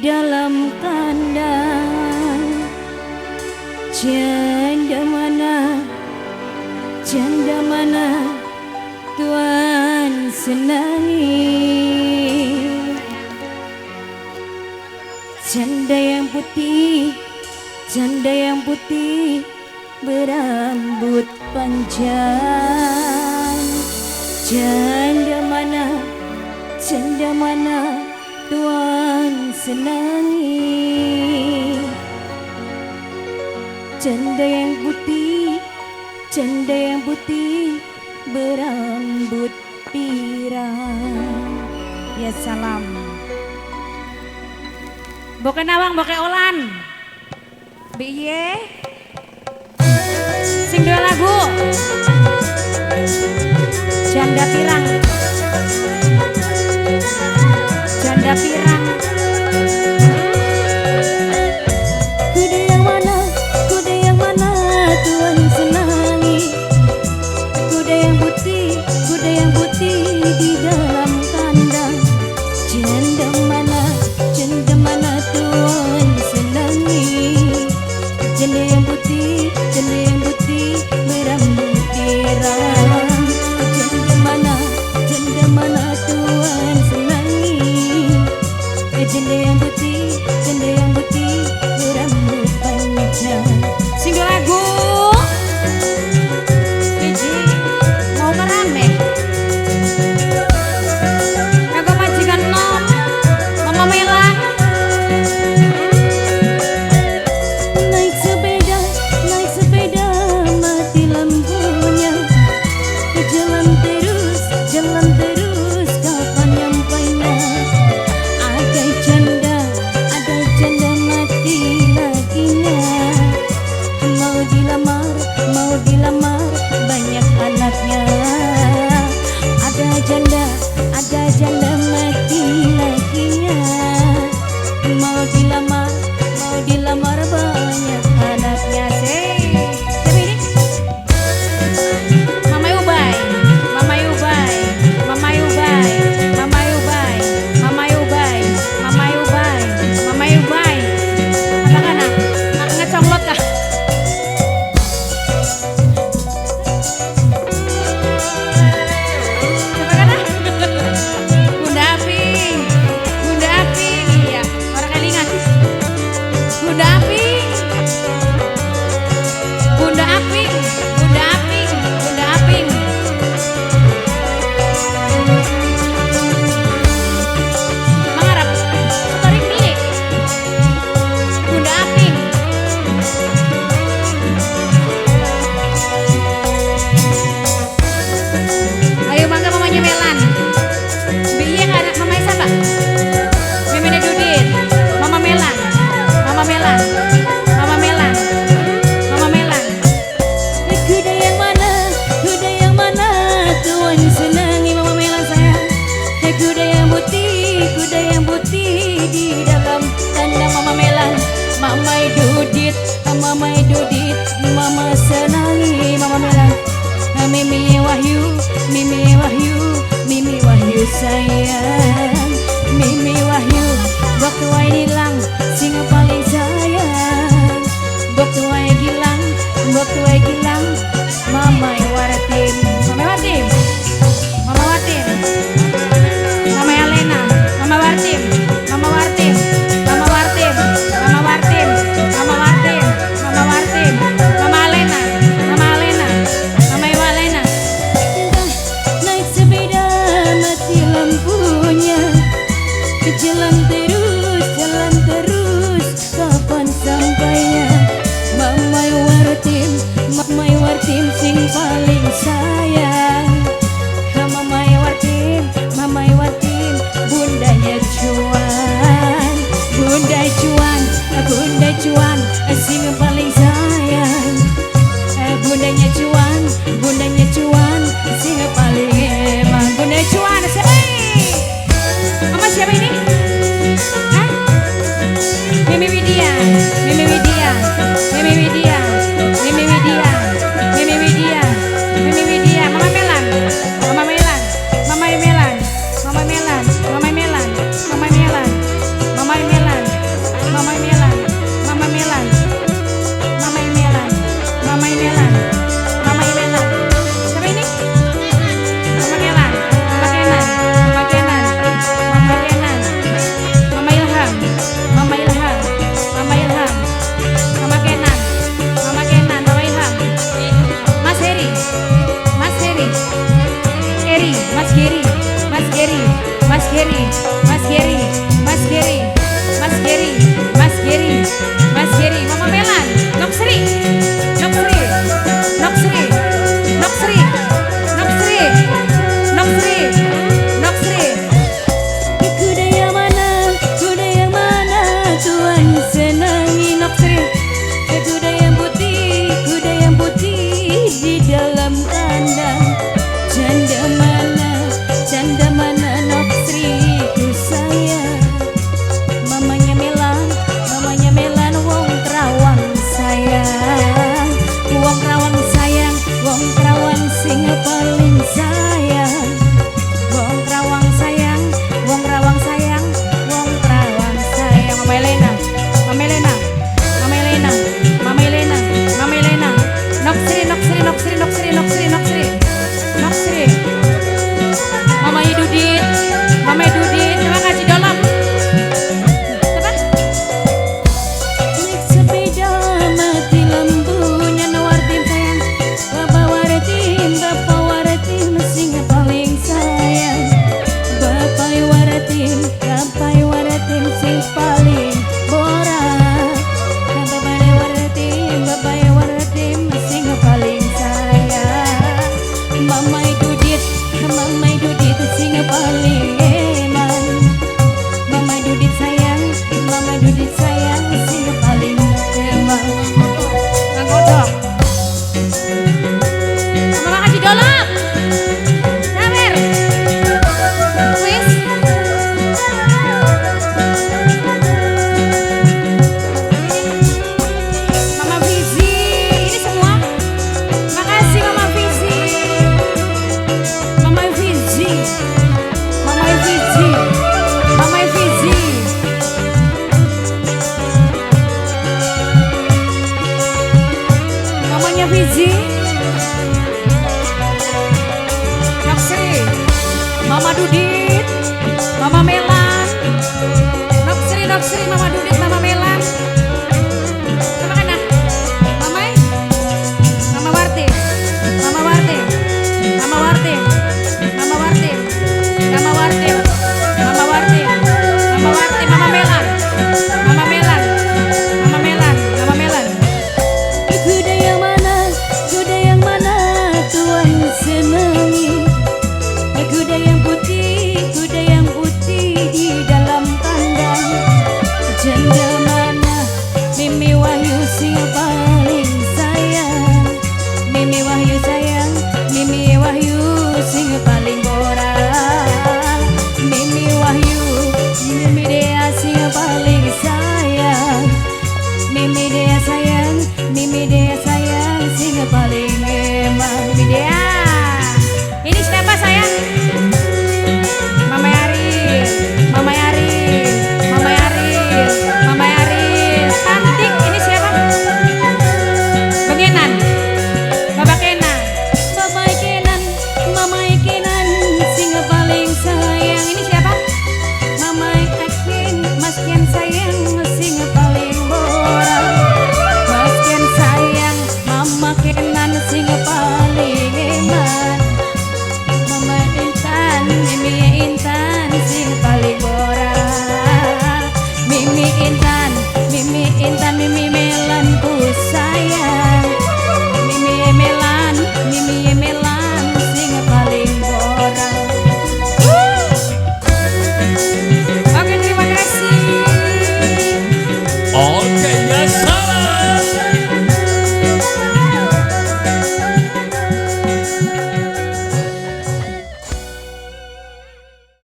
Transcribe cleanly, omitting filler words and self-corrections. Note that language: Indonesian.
dalam kandang. Janda mana Tuhan senangi. Janda yang putih berambut panjang. Janda mana Tuhan senangi. Janda yang putih berambut pirang. Ya salam. Boke nawang, boke olan. Biye. Sing dua lagu. Janda pirang. Janda pirang. Kuda yang mana Tuhan senangi. Kuda yang putih di dalam kandang. Janda mana Tuhan senangi. Janda yang putih berambut pirang. Janda mana Tuhan senangi. Janda yang putih berambut panjang. Sing lagu biji mau ngerame aku majikan nom Mama Melang. Naik sepeda mati lampunya. Jalan terus kapan nyampainya. Ada janda mati lakinya. Mau dilamar banyak anaknya. Ada janda mati lakinya. Mau dilamar banyak anaknya. Mama Ubay. Anak-anak ngeconglot kah? Bunda Aping, iya, orang kelingan. Bunda Aping. Mengharap story beli. Bunda Aping. Ayo mangga mamanya Melan. Biye anak mamanya siapa? Mimine Dudit. Mama Melan. Kuda yang mana Tuhan senangi. Mama Melan sayang. Kuda yang putih di dalam kandang. Mama Melan. Mamai Dudit, Mama senangi. Mama Melan. Mimi Wahyu sayang. Mimi Wahyu waktu wae hilang sing paling sayang. Waktu wae hilang Mama Wartim. Mama Elena, Mama Wartim, Mama Elena, Mama Ewalena. Naik sepeda mati lampunya. Jalan terus kapan sampainya. Mama Wartim sing paling sayang. Mama Wartim bundanya Cuan sing paling sayang. Bundanya Cuan sing paling emang. Bunda Cuan Mama siapa ini? Hah? Mimi Widya. Mama Melan. Mama Melan. Dudit